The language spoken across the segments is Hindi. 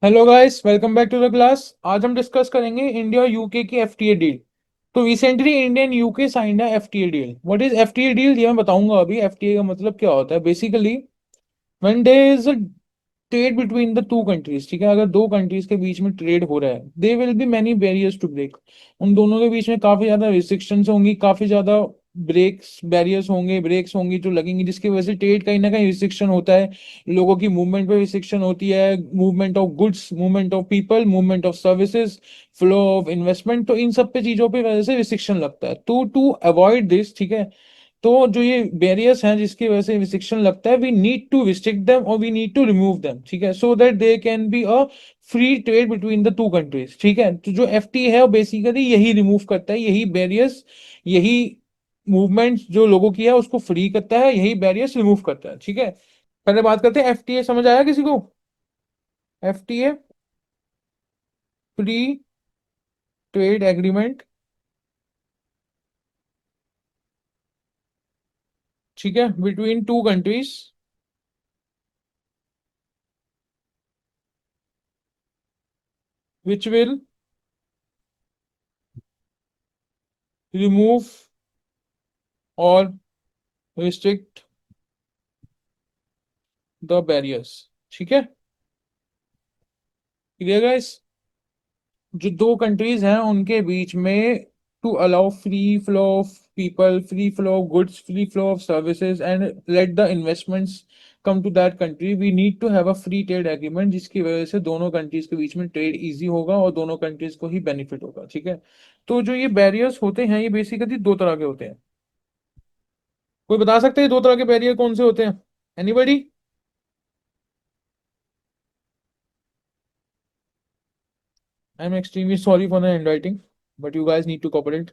Hello guys, welcome back to the class. आज हम डिस्कस करेंगे इंडिया और यूके की एफटीए डील। तो recently India and UK signed है FTA deal. What is FTA deal, ये मैं बताऊंगा अभी। एफटीए का मतलब क्या होता है basically. When there is a trade between the two countries, ठीक है, अगर दो कंट्रीज के बीच में ट्रेड हो रहा है, they will be many barriers to break. उन दोनों के बीच में काफी ज्यादा रिस्ट्रिक्शंस होंगी, काफी ज्यादा ब्रेक्स बैरियर्स होंगे, ब्रेक्स होंगी जो लगेंगी, जिसकी वजह से ट्रेड कहीं ना कहीं रिस्ट्रिक्शन होता है। लोगों की मूवमेंट पे रिस्ट्रिक्शन होती है, movement of goods, movement of people, movement of services, flow of investment. तो इन सब पे चीजों पे वजह से रिस्ट्रिक्शन लगता है। तो टू अवॉइड दिस, ठीक है, तो जो ये बैरियर्स हैं जिसकी वजह से रिस्ट्रिक्शन लगता है, we need to restrict them और we need to remove them, ठीक है, so that they can be a free trade between the two countries. ठीक है, तो जो एफटी है वो बेसिकली यही रिमूव करता है, यही बैरियर्स, यही मूवमेंट जो लोगों की है उसको फ्री करता है, यही बैरियर्स रिमूव करता है। ठीक है, पहले बात करते हैं एफटीए। समझ आया किसी को? एफटीए, फ्री ट्रेड एग्रीमेंट, ठीक है, between two countries which will remove और रिस्ट्रिक्ट द बैरियर्स। ठीक है, क्लियर गाइस? जो दो कंट्रीज हैं उनके बीच में, to allow free flow of people, free flow of goods, free flow of services and let the investments come to that country, we need to have a free trade agreement, जिसकी वजह से दोनों कंट्रीज के बीच में ट्रेड इजी होगा और दोनों कंट्रीज को ही बेनिफिट होगा। ठीक है, तो जो ये बैरियर्स होते हैं ये बेसिकली दो तरह के होते हैं। कोई बता सकते हैं दो तरह के बैरियर कौन से होते हैं? Anybody? I am extremely sorry for the handwriting, but you guys need to cooperate.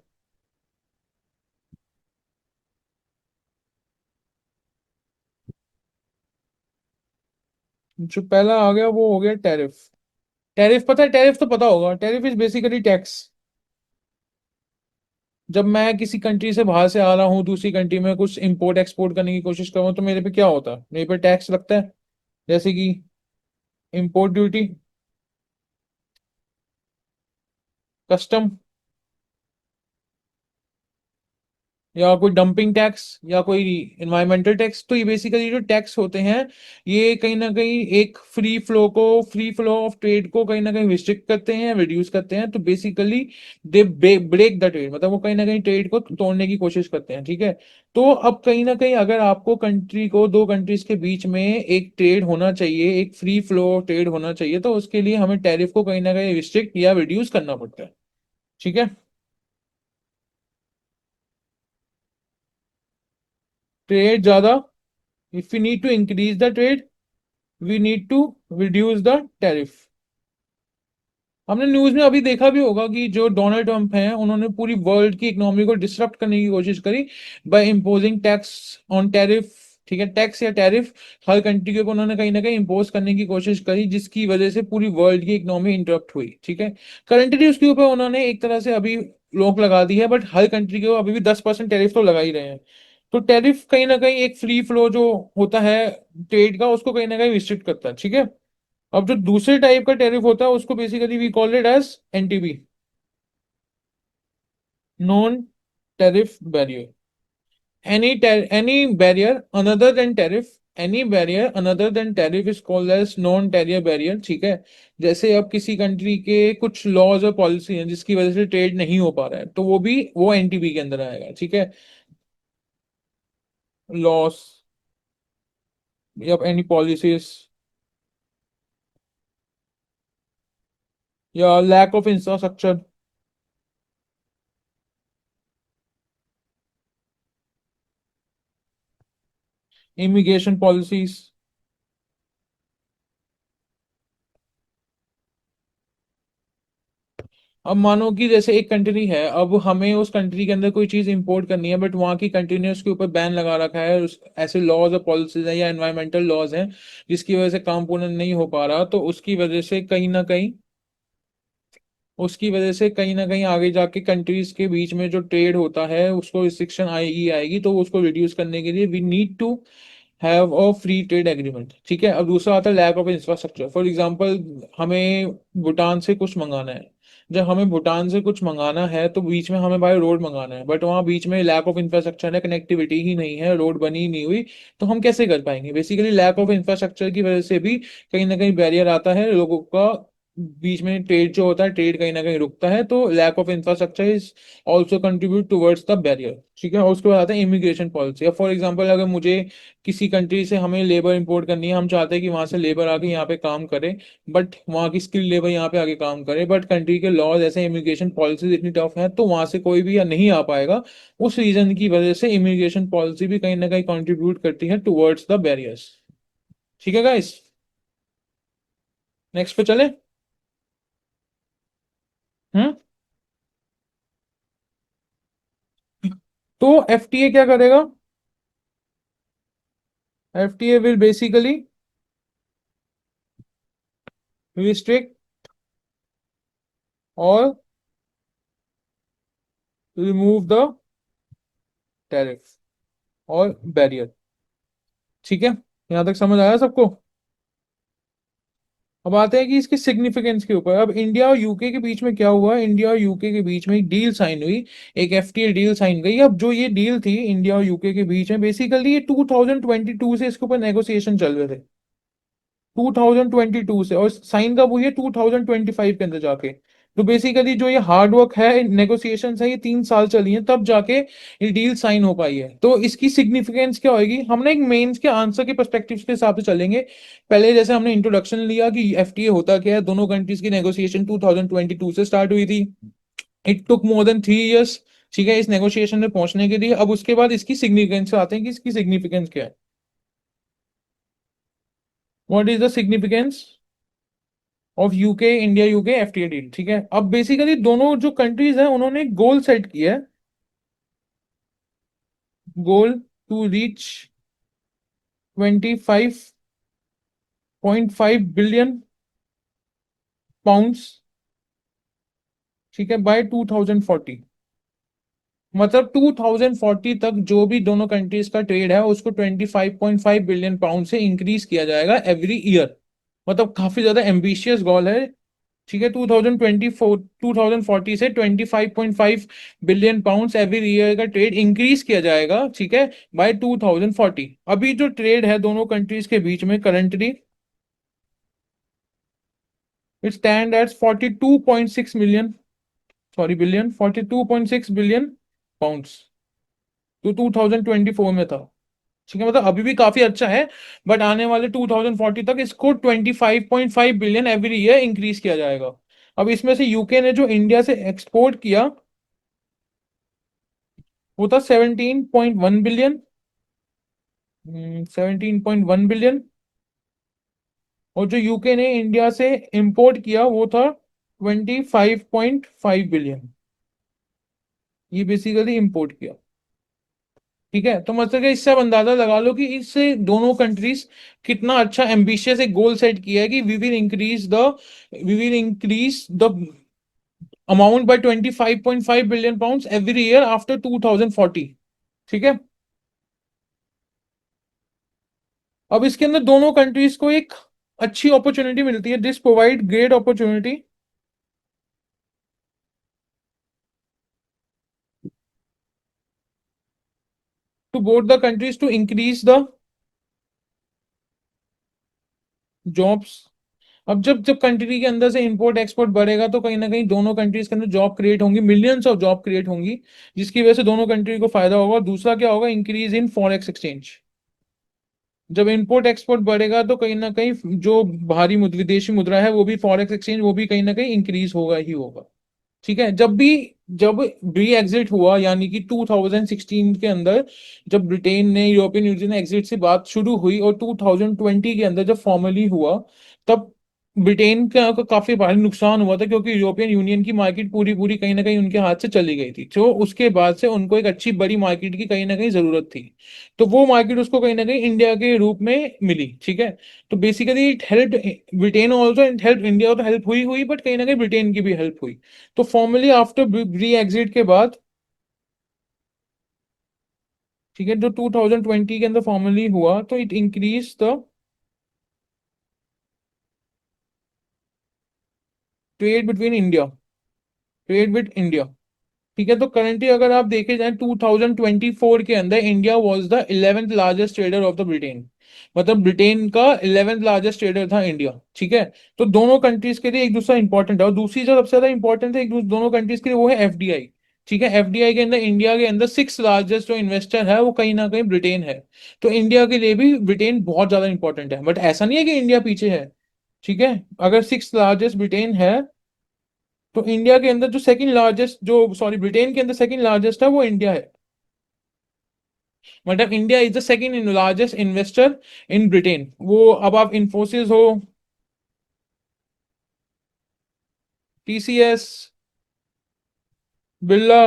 जो पहला आ गया वो हो गया टैरिफ। टैरिफ पता है? टैरिफ तो पता होगा। Tariff is basically tax. जब मैं किसी कंट्री से बाहर से आ रहा हूँ, दूसरी कंट्री में कुछ इंपोर्ट एक्सपोर्ट करने की कोशिश कर रहा हूँ, तो मेरे पे क्या होता है? मेरे पे टैक्स लगता है। जैसे कि इंपोर्ट ड्यूटी, कस्टम, या कोई डंपिंग टैक्स, या कोई इन्वायरमेंटल टैक्स। तो ये बेसिकली जो टैक्स होते हैं, ये कहीं ना कहीं एक फ्री फ्लो को, फ्री फ्लो ऑफ ट्रेड को कहीं ना कहीं रिस्ट्रिक्ट करते हैं, रिड्यूस करते हैं। तो basically they break the trade, मतलब वो कहीं ना कहीं ट्रेड को तोड़ने की कोशिश करते हैं। ठीक है, तो अब कहीं ना कहीं अगर आपको कंट्री को, दो कंट्रीज के बीच में एक ट्रेड होना चाहिए, एक फ्री फ्लो ट्रेड होना चाहिए, तो उसके लिए हमें टैरिफ को कहीं ना कहीं रिस्ट्रिक्ट या रिड्यूस करना पड़ता है। ठीक है, ट्रेड ज्यादा, if you need to increase the trade, we need to reduce the tariff. हमने न्यूज में अभी देखा भी होगा कि जो डोनाल्ड ट्रंप हैं उन्होंने पूरी वर्ल्ड की इकोनॉमी को डिसरप्ट करने की कोशिश करी by imposing tax on tariff. ठीक है, टैक्स या टैरिफ हर कंट्री के ऊपर उन्होंने कहीं ना कहीं इम्पोज करने की कोशिश करी, जिसकी वजह से पूरी वर्ल्ड की इकोनॉमी इंटरप्ट हुई। ठीक है, करंटली उसके ऊपर उन्होंने एक तरह से अभी रोक लगा दी है, बट हर कंट्री के ऊपर अभी भी 10% टैरिफ तो लगा ही रहे हैं। तो टैरिफ कहीं ना कहीं एक फ्री फ्लो जो होता है ट्रेड का, उसको कहीं ना कहीं रिस्ट्रिक्ट करता है। ठीक है, अब जो दूसरे टाइप का टैरिफ होता है उसको basically we call it as NTB, non tariff barrier. Any barrier another than tariff, any barrier another than tariff is called as non tariff barrier. ठीक है, जैसे अब किसी कंट्री के कुछ लॉज और पॉलिसी हैं जिसकी वजह से ट्रेड नहीं हो पा रहा है, तो वो भी वो एनटीबी के अंदर आएगा। ठीक है, लॉस या एनी पॉलिसीज या lack of infrastructure, immigration policies. अब मानो कि जैसे एक कंट्री है, अब हमें उस कंट्री के अंदर कोई चीज इंपोर्ट करनी है, बट वहां की कंट्री ने उसके ऊपर बैन लगा रखा है, ऐसे लॉज और पॉलिसीज हैं या एनवायरमेंटल लॉज हैं जिसकी वजह से काम पूर्ण नहीं हो पा रहा, तो उसकी वजह से कहीं ना कहीं, उसकी वजह से कहीं ना कहीं आगे जाके कंट्रीज के बीच में जो ट्रेड होता है उसको रिस्ट्रिक्शन आएगी आएगी। तो उसको रिड्यूस करने के लिए we need to have a free trade agreement, ठीक है। अब दूसरा आता है lack of infrastructure. For example, हमें भूटान से कुछ मंगाना है। जब हमें भूटान से कुछ मंगाना है तो बीच में हमें बाय रोड मंगाना है, बट वहाँ बीच में लैक ऑफ इंफ्रास्ट्रक्चर है, कनेक्टिविटी ही नहीं है, रोड बनी ही नहीं हुई, तो हम कैसे कर पाएंगे? बेसिकली लैक ऑफ इंफ्रास्ट्रक्चर की वजह से भी कहीं ना कहीं बैरियर आता है लोगों का। बीच में ट्रेड जो होता है, ट्रेड कहीं ना कहीं रुकता है, तो lack of infrastructure is also contribute towards the barrier, ठीक है। और उसके बाद आता है इमिग्रेशन पॉलिसी। अब फॉर एग्जाम्पल, अगर मुझे किसी कंट्री से हमें लेबर इंपोर्ट करनी है, हम चाहते हैं कि वहां से लेबर आके यहाँ पे काम करे, बट वहाँ की स्किल लेबर यहाँ पे आके काम करे, बट कंट्री के लॉज ऐसे, इमिग्रेशन पॉलिसीज इतनी टफ है, तो वहां से कोई भी या नहीं आ पाएगा। उस रीजन की वजह से इमिग्रेशन पॉलिसी भी कहीं ना कहीं कंट्रीब्यूट करती है टुवर्ड्स द बैरियर्स, ठीक है गाइस। नेक्स्ट पे चले। हम्म। तो एफटीए क्या करेगा? एफटीए विल बेसिकली रिस्ट्रिक्ट और रिमूव द टैरिफ और बैरियर, ठीक है। यहां तक समझ आया सबको? अब आते हैं कि इसके सिग्निफिकेंस के ऊपर। अब इंडिया और यूके के बीच में क्या हुआ? इंडिया और यूके के बीच में एक डील साइन हुई, एक एफटीए डील साइन गई। अब जो ये डील थी इंडिया और यूके के बीच में, बेसिकली ये 2022 से इसके ऊपर नेगोशिएशन चल रहे थे, 2022 से, और साइन कब हुई है? 2025 के अंदर जाके। तो बेसिकली जो ये हार्ड वर्क है, नेगोशिएशन है, ये 3 साल चली है, तब जाके ये डील साइन हो पाई है। तो इसकी सिग्निफिकेंस क्या होगी? हम ना एक मेंस के आंसर के पर्सपेक्टिव के हिसाब से चलेंगे। पहले जैसे हमने इंट्रोडक्शन लिया कि एफटीए होता क्या है, दोनों कंट्रीज की नेगोशिएशन 2022 से स्टार्ट हुई थी। It took more than 3 years, ठीक है, इस नेगोशिएशन में पहुंचने के लिए। अब उसके बाद इसकी सिग्निफिकेंस आते हैं कि इसकी सिग्निफिकेंस क्या है। What is the significance of UK, India UK FTA deal, ठीक है। अब बेसिकली दोनों जो कंट्रीज हैं उन्होंने गोल सेट किया है, goal to reach 25.5 billion pounds, ठीक है, बाय 2040। मतलब 2040 तक जो भी दोनों कंट्रीज का ट्रेड है उसको 25.5 बिलियन पाउंड से इंक्रीज किया जाएगा एवरी ईयर। मतलब काफी ज्यादा एम्बिशियस गोल है, ठीक है। 2040 से 25.5 बिलियन पाउंड्स एवरी ईयर का ट्रेड इंक्रीज किया जाएगा, ठीक है, बाय 2040। अभी जो ट्रेड है दोनों कंट्रीज के बीच में currently, it stand at 42.6 million, sorry billion, 42.6 billion pounds, तो 2024 में था, ठीक है। मतलब अभी भी काफी अच्छा है, बट आने वाले 2040 तक इसको 25.5 बिलियन एवरी ईयर इंक्रीज किया जाएगा। अब इसमें से यूके ने जो इंडिया से एक्सपोर्ट किया वो था 17.1 बिलियन, 17.1 बिलियन। और जो यूके ने इंडिया से इंपोर्ट किया वो था 25.5 बिलियन, ये बेसिकली इंपोर्ट किया, ठीक है। तो मतलब कि इससे आप अंदाजा लगा लो कि इससे दोनों कंट्रीज कितना अच्छा एम्बिशियस एक गोल सेट किया है कि we will increase the amount by 25.5 billion pounds every year after 2040, ठीक है। अब इसके अंदर दोनों कंट्रीज को एक अच्छी अपॉर्चुनिटी मिलती है, this provide great opportunity to both the countries to increase the jobs. अब जब जब कंट्री के अंदर से इंपोर्ट एक्सपोर्ट बढ़ेगा तो कहीं ना कहीं दोनों कंट्रीज के अंदर जॉब क्रिएट होंगी, मिलियंस ऑफ जॉब क्रिएट होंगी, जिसकी वजह से दोनों कंट्री को फायदा होगा। दूसरा क्या होगा? Increase in forex exchange. जब इंपोर्ट एक्सपोर्ट बढ़ेगा तो कहीं ना कहीं जो बाहरी विदेशी मुद्रा है वो भी, फॉरेक्स एक्सचेंज वो भी कहीं ना कहीं इंक्रीज होगा ही होगा, ठीक है। जब ब्री एग्जिट हुआ, यानी कि 2016 के अंदर जब ब्रिटेन ने, यूरोपियन यूनियन ने एग्जिट से बात शुरू हुई, और 2020 के अंदर जब फॉर्मली हुआ, तब ब्रिटेन का काफी भारी नुकसान हुआ था, क्योंकि यूरोपियन यूनियन की मार्केट पूरी पूरी कहीं ना कहीं उनके हाथ से चली गई थी। तो उसके बाद से उनको एक अच्छी बड़ी मार्केट की कहीं ना कहीं जरूरत थी, तो वो मार्केट उसको कहीं ना कहीं इंडिया के रूप में मिली, ठीक है। तो basically it help Britain also, it help India, तो हेल्प हुई हुई, बट कहीं ना कहीं ब्रिटेन की भी हेल्प हुई। तो फॉर्मली आफ्टर ब्री एग्जिट के बाद, ठीक है, जो 2020 के अंदर फॉर्मली हुआ, तो it increase the trade between India, trade with India. ठीक है, तो करंटली अगर आप देखे जाए 2024 के अंदर India was the 11th largest trader of the Britain. मतलब ब्रिटेन का 11th लार्जेस्ट ट्रेडर था इंडिया। ठीक है, तो दोनों कंट्रीज के लिए एक दूसरा इंपॉर्टेंट है। और दूसरी जो सबसे ज्यादा इंपॉर्टेंट है दोनों कंट्रीज के लिए, वो है एफडीआई। ठीक है, एफडीआई के अंदर इंडिया के अंदर सिक्स लार्जेस्ट जो इन्वेस्टर है वो कहीं ना कहीं ब्रिटेन है। तो इंडिया के लिए भी ब्रिटेन बहुत ज्यादा इंपॉर्टेंट है, बट ऐसा नहीं है कि इंडिया पीछे है। ठीक है, अगर सिक्स लार्जेस्ट ब्रिटेन है, तो इंडिया के अंदर जो सेकंड लार्जेस्ट, जो सॉरी ब्रिटेन के अंदर सेकंड लार्जेस्ट है वो इंडिया है। मतलब India is the second largest investor in Britain. वो अब आप इंफोसिस हो, टीसीएस, बिरला,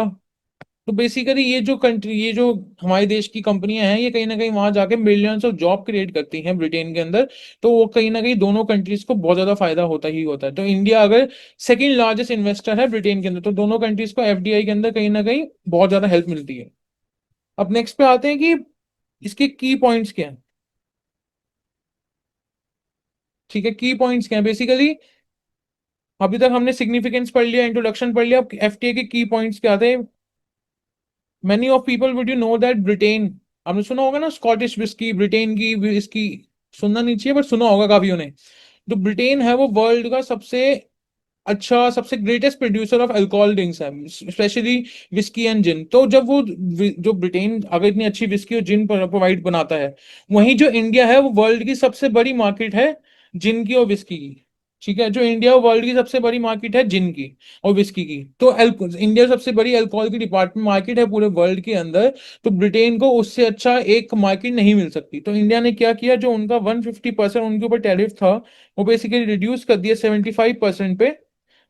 तो बेसिकली ये जो कंट्री, ये जो हमारे देश की कंपनियां हैं, ये कहीं ना कहीं वहां जाके मिलियंस ऑफ जॉब क्रिएट करती हैं ब्रिटेन के अंदर। तो वो कहीं ना कहीं दोनों कंट्रीज को बहुत ज्यादा फायदा होता ही होता है। तो इंडिया अगर सेकंड लार्जेस्ट इन्वेस्टर है ब्रिटेन के अंदर, तो दोनों कंट्रीज को एफडीआई के अंदर कहीं ना कहीं बहुत ज्यादा हेल्प मिलती है। अब नेक्स्ट पे आते हैं कि इसके की पॉइंट्स क्या हैं। ठीक है, की पॉइंट्स क्या है बेसिकली। अभी तक हमने सिग्निफिकेंस पढ़ लिया, इंट्रोडक्शन पढ़ लिया, अब एफटीए के की पॉइंट्स क्या थे। Many of people would you know that Britain, आपने सुना होगा ना स्कॉटिश विस्की, ब्रिटेन की विस्की। सुनना नहीं चाहिए पर सुना होगा काफियों ने। जो ब्रिटेन है वो वर्ल्ड का सबसे अच्छा, सबसे greatest producer of alcohol drinks है, स्पेशली विस्की एंड जिन। तो जब वो जो ब्रिटेन अगर इतनी अच्छी विस्की और जिन प्रोवाइड बनाता है, वहीं जो इंडिया है वो वर्ल्ड की सबसे बड़ी मार्केट है जिन की और विस्की की। ठीक है, जो इंडिया वर्ल्ड की सबसे बड़ी मार्केट है जिन की और विस्की की। तो इंडिया सबसे बड़ी अल्कोहल की डिपार्टमेंट मार्केट है पूरे वर्ल्ड के अंदर। तो ब्रिटेन को उससे अच्छा एक मार्केट नहीं मिल सकती। तो इंडिया ने क्या किया, जो उनका 150% उनके ऊपर टैरिफ था, वो बेसिकली रिड्यूस कर दिया 75% पे।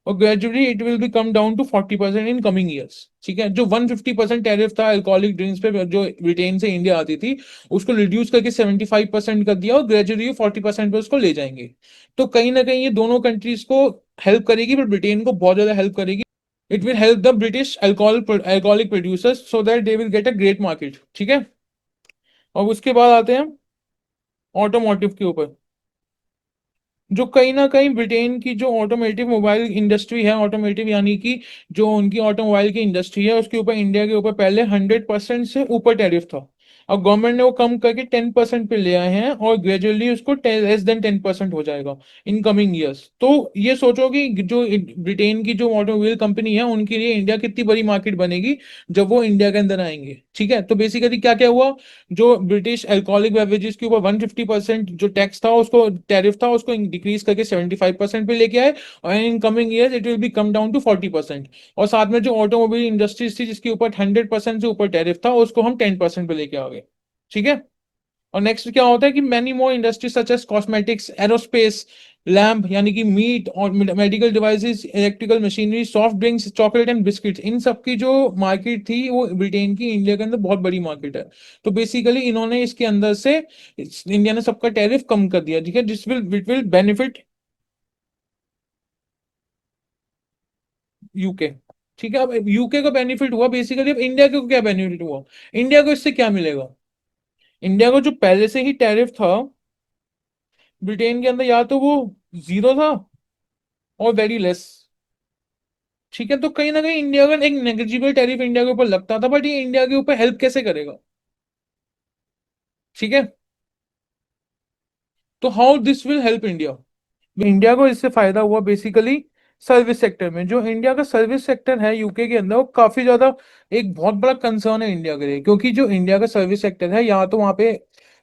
और gradually it will be come down to 40% in coming years. ठीक है, जो 150% टैरिफ था अल्कोहलिक ड्रिंक्स पे जो ब्रिटेन से इंडिया आती थी, उसको रिड्यूस करके 75% कर दिया, और ग्रेजुअली 40% पे उसको ले जाएंगे। तो कहीं ना कहीं ये दोनों कंट्रीज को हेल्प करेगी, पर ब्रिटेन को बहुत ज्यादा हेल्प करेगी। It will help the British alcoholic producers so that they will get a great market. ठीक है, और उसके बाद आते हैं ऑटोमोटिव के ऊपर। जो कहीं ना कहीं ब्रिटेन की जो ऑटोमेटिव मोबाइल इंडस्ट्री है, ऑटोमेटिव यानी कि जो उनकी ऑटोमोबाइल की इंडस्ट्री है, उसके ऊपर इंडिया के ऊपर पहले 100% से ऊपर टैरिफ था। अब गवर्नमेंट ने वो कम करके 10% पे ले आए हैं, और ग्रेजुअली उसको लेस देन 10% हो जाएगा इन कमिंग ईयर्स। तो ये सोचो कि जो ब्रिटेन की जो ऑटोमोबाइल कंपनी है उनके लिए इंडिया कितनी बड़ी मार्केट बनेगी जब वो इंडिया के अंदर आएंगे। ठीक है, तो बेसिकली क्या क्या हुआ, जो ब्रिटिश अल्कोहलिक बेवरेजेस के ऊपर 150% जो टैक्स था, उसको टैरिफ था, उसको डिक्रीज करके 75% पे लेके आए। और in coming years it will be come down to 40%। और साथ में जो ऑटोमोबाइल इंडस्ट्रीज थी जिसके ऊपर 100% से ऊपर टैरिफ था, उसको हम 10% पे लेके आ गए। ठीक है, और नेक्स्ट क्या होता है कि many more industries such as cosmetics, aerospace, lamb यानी कि मीट और medical devices, electrical machinery, soft drinks, chocolate and biscuits, इन सब की जो मार्केट थी वो ब्रिटेन की इंडिया के अंदर बहुत बड़ी मार्केट है। तो बेसिकली इन्होंने इसके अंदर से इंडिया ने सबका टैरिफ कम कर दिया। ठीक है, जिस will it will benefit UK. ठीक है, अब यूके का बेनिफिट हुआ बेसिकली, अब इंडिया को क्या बेनिफिट हुआ, इंडिया को इससे क्या मिलेगा। इंडिया को जो पहले से ही टैरिफ था ब्रिटेन के अंदर, या तो वो जीरो था और वेरी लेस। ठीक है, तो कहीं ना कहीं इंडिया का एक नेगेजिबल टैरिफ इंडिया के ऊपर लगता था, बट ये इंडिया के ऊपर हेल्प कैसे करेगा। ठीक है, तो how this will help India. India को इससे फायदा हुआ बेसिकली सर्विस सेक्टर में। जो इंडिया का सर्विस सेक्टर है यूके के अंदर, वो काफी ज्यादा एक बहुत बड़ा कंसर्न है इंडिया के लिए। क्योंकि जो इंडिया का सर्विस सेक्टर है, यहाँ तो वहाँ पे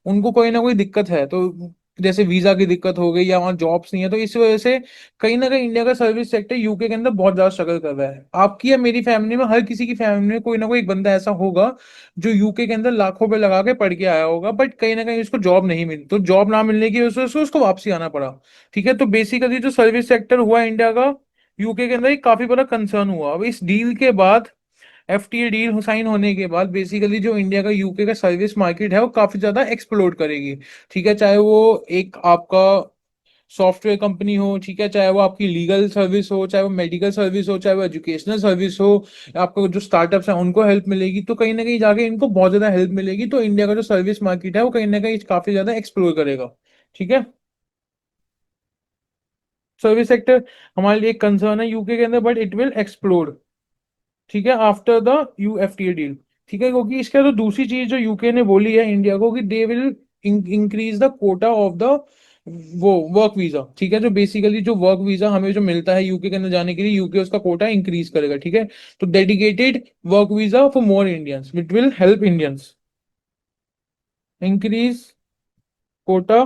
उनको कोई ना कोई दिक्कत है। तो जैसे वीजा की दिक्कत हो गई, या वहाँ जॉब्स नहीं है, तो इस वजह से कहीं ना कहीं इंडिया का सर्विस सेक्टर यूके के अंदर बहुत ज्यादा स्ट्रगल कर रहा है। आपकी या मेरी फैमिली में, हर किसी की फैमिली में कोई ना कोई एक बंदा ऐसा होगा जो यूके के अंदर लाखों रुपए लगा के पढ़ के आया होगा, बट कहीं ना कहीं उसको जॉब नहीं मिली। तो जॉब ना मिलने की वजह से उसको वापसी आना पड़ा। ठीक है, तो बेसिकली जो सर्विस सेक्टर हुआ इंडिया का यूके के अंदर, एक काफी बड़ा कंसर्न हुआ। अब इस डील के बाद, एफटीए डील साइन होने के बाद, बेसिकली जो इंडिया का यूके का सर्विस मार्केट है वो काफी ज्यादा एक्सप्लोर करेगी। ठीक है, चाहे वो एक आपका सॉफ्टवेयर कंपनी हो, ठीक है, चाहे वो आपकी लीगल सर्विस हो, चाहे वो मेडिकल सर्विस हो, चाहे वो एजुकेशनल सर्विस हो, आपको जो स्टार्टअप्स हैं उनको हेल्प मिलेगी, तो कहीं ना कहीं जाके इनको बहुत ज्यादा हेल्प मिलेगी, तो इंडिया का जो सर्विस मार्केट है वो कहीं ना कहीं काफी ज्यादा एक्सप्लोर करेगा। ठीक है। सर्विस सेक्टर हमारे लिए एक कंसर्न है यूके के अंदर, बट इट विल एक्सप्लोर, ठीक है, आफ्टर द यूएफटीए डील। ठीक है, क्योंकि इसके तो दूसरी चीज जो यूके ने बोली है इंडिया को कि they will increase the Kota of the वो वर्क वीजा। ठीक है, जो बेसिकली जो वर्क वीजा हमें जो मिलता है यूके के अंदर जाने के लिए, यूके उसका कोटा इंक्रीज करेगा। ठीक है, तो dedicated work visa for more Indians which will help Indians increase Kota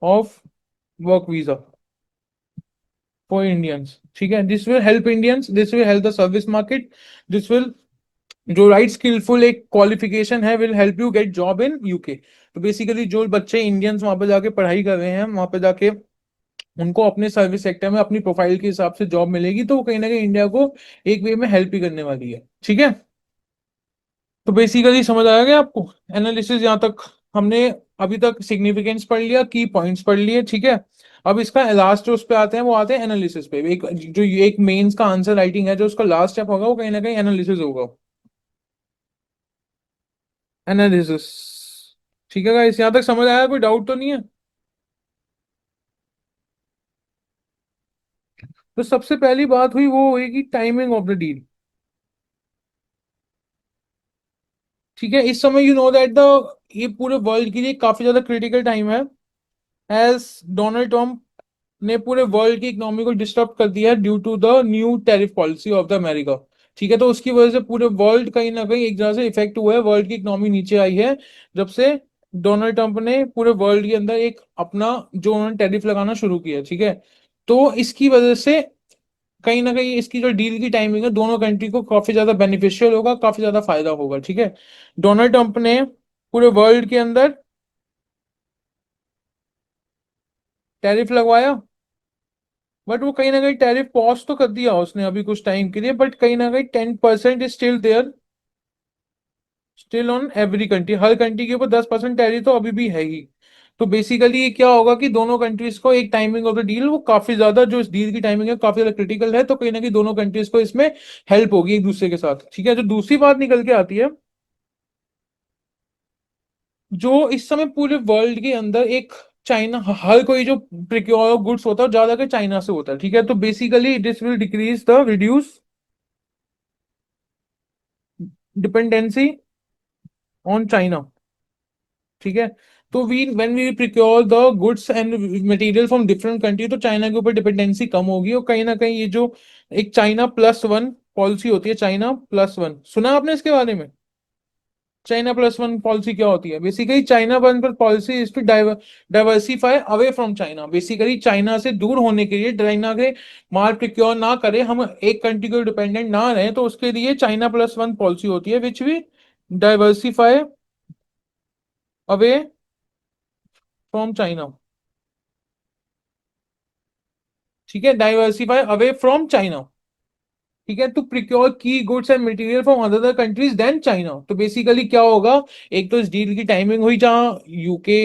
of work visa for Indians. ठीक है, this will help Indians, this will help the service market, this will जो राइट स्किलफुल एक क्वालिफिकेशन है will help you get job in UK. तो बेसिकली जो बच्चे इंडियंस वहां पे जाके पढ़ाई कर रहे हैं, वहां पे जाके उनको अपने सर्विस सेक्टर में अपनी प्रोफाइल के हिसाब से जॉब मिलेगी, तो वो कहीं ना कहीं इंडिया को एक वे में हेल्प ही करने वाली है। ठीक है, तो बेसिकली समझ आया क्या आपको एनालिसिस यहाँ तक? हमने अभी तक सिग्निफिकेंस पढ़ लिया, की पॉइंट्स पढ़ लिए। ठीक है, अब इसका लास्ट जो उस पे आते हैं वो आते हैं एनालिसिस पे। एक जो एक मेंस का आंसर राइटिंग है, जो उसका लास्ट स्टेप होगा वो कहीं ना कहीं एनालिसिस होगा। एनालिसिस। ठीक है गाइस, यहाँ तक समझ आया? कोई डाउट तो नहीं है? तो सबसे पहली बात हुई वो होगी टाइमिंग ऑफ द डील। ठीक है, इस समय यू नो दैट द ये पूरे वर्ल्ड के लिए काफी ज्यादा क्रिटिकल टाइम है, एज डोनाल्ड ट्रम्प ने पूरे वर्ल्ड की इकोनॉमी को डिस्टर्ब कर दिया है due to the new tariff policy of the America. ठीक है, तो उसकी वजह से पूरे वर्ल्ड कहीं ना कहीं एक तरह से इफेक्ट हुआ है, वर्ल्ड की इकोनॉमी नीचे आई है जब से डोनाल्ड ट्रंप ने पूरे वर्ल्ड के अंदर एक अपना जो उन्होंने टैरिफ लगाना शुरू किया। ठीक है, तो इसकी वजह से कहीं ना कहीं इसकी जो डील की टाइमिंग है दोनों कंट्री को काफी ज्यादा बेनिफिशियल होगा, काफी ज्यादा फायदा होगा। ठीक है, डोनाल्ड ट्रंप ने पूरे वर्ल्ड के अंदर टैरिफ लगवाया, बट वो कहीं ना कहीं टैरिफ पॉज तो कर दिया उसने अभी कुछ टाइम के लिए, बट कहीं ना कहीं 10% is still there, still on every country. हर कंट्री के ऊपर 10% टैरिफ तो अभी भी है ही। तो बेसिकली ये क्या होगा कि दोनों कंट्रीज को एक टाइमिंग ऑफ द डील वो काफी ज्यादा, जो इस डील की टाइमिंग है काफी ज्यादा क्रिटिकल है, तो कहीं ना कहीं दोनों कंट्रीज को इसमें हेल्प होगी एक दूसरे के साथ। ठीक है, जो दूसरी बात निकल के आती है, जो इस समय पूरे वर्ल्ड के अंदर एक चाइना, हर कोई जो प्रिक्योर गुड्स होता है ज्यादा चाइना से होता है। ठीक है, तो basically this will decrease the reduce dependency on China. ठीक है, तो we when we procure the goods and material from different country, तो चाइना के ऊपर डिपेंडेंसी कम होगी, और कहीं ना कहीं ये जो एक चाइना प्लस वन पॉलिसी होती है, चाइना प्लस वन, सुना आपने इसके बारे में? चाइना प्लस वन पॉलिसी क्या होती है? Basically China one per policy is to diversify away from China. Basically China से दूर होने के लिए, चाइना के माल प्रिक्योर ना करें, हम एक कंट्री को डिपेंडेंट ना रहे, तो उसके लिए चाइना प्लस वन पॉलिसी होती है, which we diversify away from China. ठीक है, डाइवर्सिफाई अवे फ्रॉम चाइना। ठीक है, टू प्रिक्योर की goods and material from other countries than China. तो बेसिकली क्या होगा, एक तो इस डील की टाइमिंग हुई जहां यूके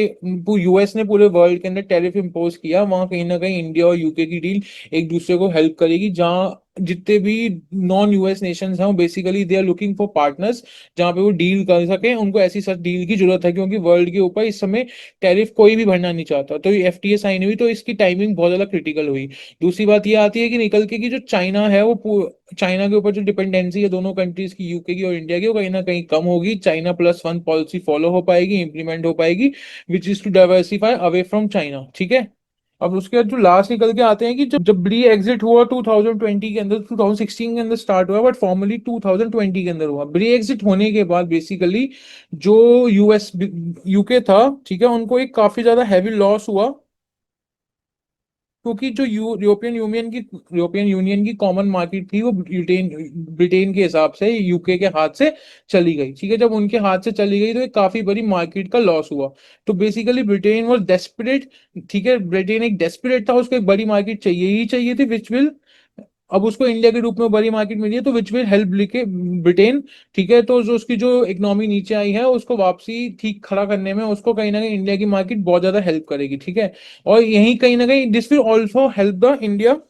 यूएस ने पूरे वर्ल्ड के अंदर टैरिफ इंपोज किया, वहां कहीं ना कहीं इंडिया और यूके की डील एक दूसरे को हेल्प करेगी, जहां जितने भी नॉन यूएस नेशंस हैं वो basically they are looking for partners जहां पे वो डील कर सके, उनको ऐसी सच डील की जरूरत है, क्योंकि वर्ल्ड के ऊपर इस समय टैरिफ कोई भी भरना नहीं चाहता। तो ये एफटीए साइन हुई, तो इसकी टाइमिंग बहुत ज्यादा क्रिटिकल हुई। दूसरी बात ये आती है कि निकल के कि जो चाइना है वो चाइना के ऊपर जो डिपेंडेंसी है दोनों कंट्रीज की, यूके की और इंडिया की, वो कहीं ना कहीं कम होगी, China plus one policy follow हो पाएगी, इंप्लीमेंट हो पाएगी, which is to diversify away from China. ठीक है, अब उसके बाद जो लास्ट निकल के आते हैं कि जब जब ब्री एग्जिट हुआ 2020 के अंदर, 2016 के अंदर स्टार्ट हुआ, बट फॉर्मली 2020 के अंदर हुआ। ब्री एग्जिट होने के बाद बेसिकली जो यूएस यूके था, ठीक है, उनको एक काफी ज्यादा हैवी लॉस हुआ, क्योंकि जो यूरोपियन यूनियन की कॉमन मार्केट थी वो ब्रिटेन ब्रिटेन के हिसाब से यूके के हाथ से चली गई। ठीक है, जब उनके हाथ से चली गई तो एक काफी बड़ी मार्केट का लॉस हुआ। तो बेसिकली ब्रिटेन वाज डेस्परेट। ठीक है, ब्रिटेन एक डेस्परेट था, उसको एक बड़ी मार्केट चाहिए ही चाहिए थी, विच विल अब उसको इंडिया के रूप में बड़ी मार्केट मिली है, तो विच विल हेल्प लिखे ब्रिटेन। ठीक है, तो जो उसकी जो इकोनॉमी नीचे आई है उसको वापसी ठीक खड़ा करने में उसको कहीं ना कहीं इंडिया की मार्केट बहुत ज्यादा हेल्प करेगी। ठीक है, और यही कहीं ना कहीं this will also help the India.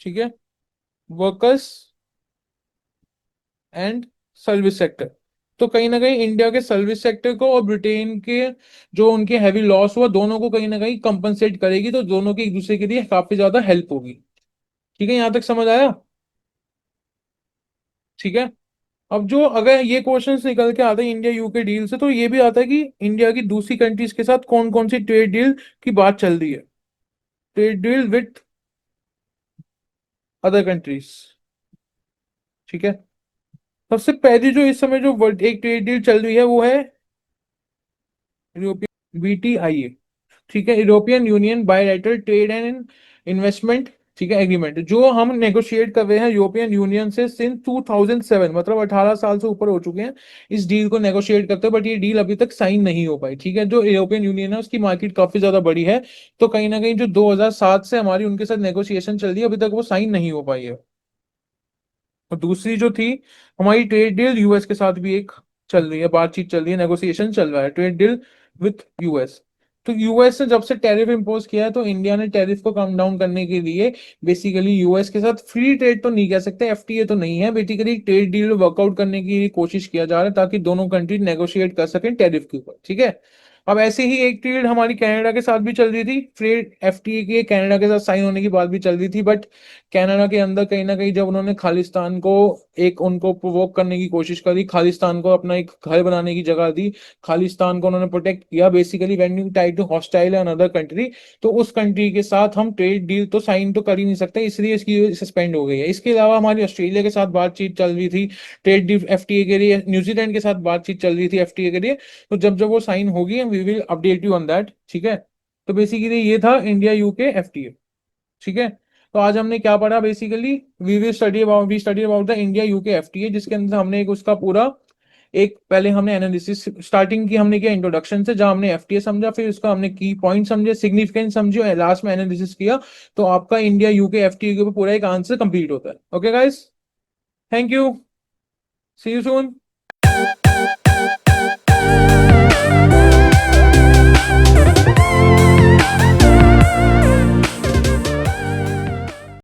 ठीक है, वर्कर्स एंड सर्विस सेक्टर। तो कहीं ना कहीं इंडिया के सर्विस सेक्टर को और ब्रिटेन के जो उनके हैवी लॉस हुआ दोनों को कहीं ना कहीं कंपनसेट करेगी, तो दोनों की एक दूसरे के लिए काफी ज्यादा हेल्प होगी। ठीक है, यहां तक समझ आया? ठीक है, अब जो अगर ये क्वेश्चंस निकल के आते हैं इंडिया यूके डील से, तो ये भी आता है कि इंडिया की दूसरी कंट्रीज के साथ कौन कौन सी ट्रेड डील की बात चल रही है। Trade deal with other countries. ठीक है, सबसे पहली जो इस समय जो एक ट्रेड डील चल रही है वो है यूरोपियन बीटीआईए। ठीक है, European union bilateral trade and investment. ठीक है, एग्रीमेंट जो हम नेगोशिएट कर रहे हैं यूरोपियन यूनियन से सिंस 2007, मतलब 18 साल से ऊपर हो चुके हैं इस डील को नेगोशिएट करते हैं, बट ये डील अभी तक साइन नहीं हो पाई। ठीक है, जो यूरोपियन यूनियन है उसकी मार्केट काफी ज्यादा बड़ी है, तो कहीं ना कहीं जो 2007 से हमारी उनके साथ नेगोशिएशन चल रही है अभी तक वो साइन नहीं हो पाई है। और दूसरी जो थी हमारी ट्रेड डील यूएस के साथ भी एक चल रही है, बातचीत चल रही है, नेगोशिएशन चल रहा है, ट्रेड डील विथ यूएस। तो यूएस ने जब से टैरिफ इंपोज किया है तो इंडिया ने टैरिफ को कम डाउन करने के लिए बेसिकली यूएस के साथ फ्री ट्रेड तो नहीं कह सकते, एफटीए तो नहीं है, बेसिकली ट्रेड डील वर्कआउट करने की कोशिश किया जा रहा है ताकि दोनों कंट्री नेगोशिएट कर सकें टैरिफ के ऊपर। ठीक है, अब ऐसे ही एक ट्रेड हमारी कनाडा के साथ भी चल रही थी, ट्रेड एफटीए के कनाडा के साथ साइन होने की बात भी चल रही थी, बट कनाडा के अंदर कहीं ना कहीं जब उन्होंने खालिस्तान को एक उनको प्रोवोक करने की कोशिश करी, खालिस्तान को अपना एक घर बनाने की जगह दी, खालिस्तान को उन्होंने प्रोटेक्ट किया, basically when you tie to hostile another country, तो उस कंट्री के साथ हम ट्रेड डील तो साइन तो कर ही नहीं सकते, इसलिए इसकी सस्पेंड हो गई है। इसके अलावा हमारी ऑस्ट्रेलिया के साथ बातचीत चल रही थी ट्रेड डील एफटीए के लिए, न्यूजीलैंड के साथ बातचीत चल रही थी एफटीए के लिए, तो जब जब वो साइन होगी we will update you on that. ठीक है, तो बेसिकली ये था इंडिया यूके एफटीए। ठीक है, तो आज हमने क्या पढ़ा basically, we study about the India UK FTA, जिसके अंदर हमने एक उसका पूरा एक पहले हमने एनालिसिस स्टार्टिंग की हमने किया इंट्रोडक्शन से, जहां हमने एफटीए समझा, फिर उसका हमने की पॉइंट समझे, सिग्निफिकेंस समझी, और लास्ट में एनालिसिस किया। तो आपका इंडिया यूके एफटीए के ऊपर पूरा एक आंसर कंप्लीट होता है। Okay guys, thank you, see you soon.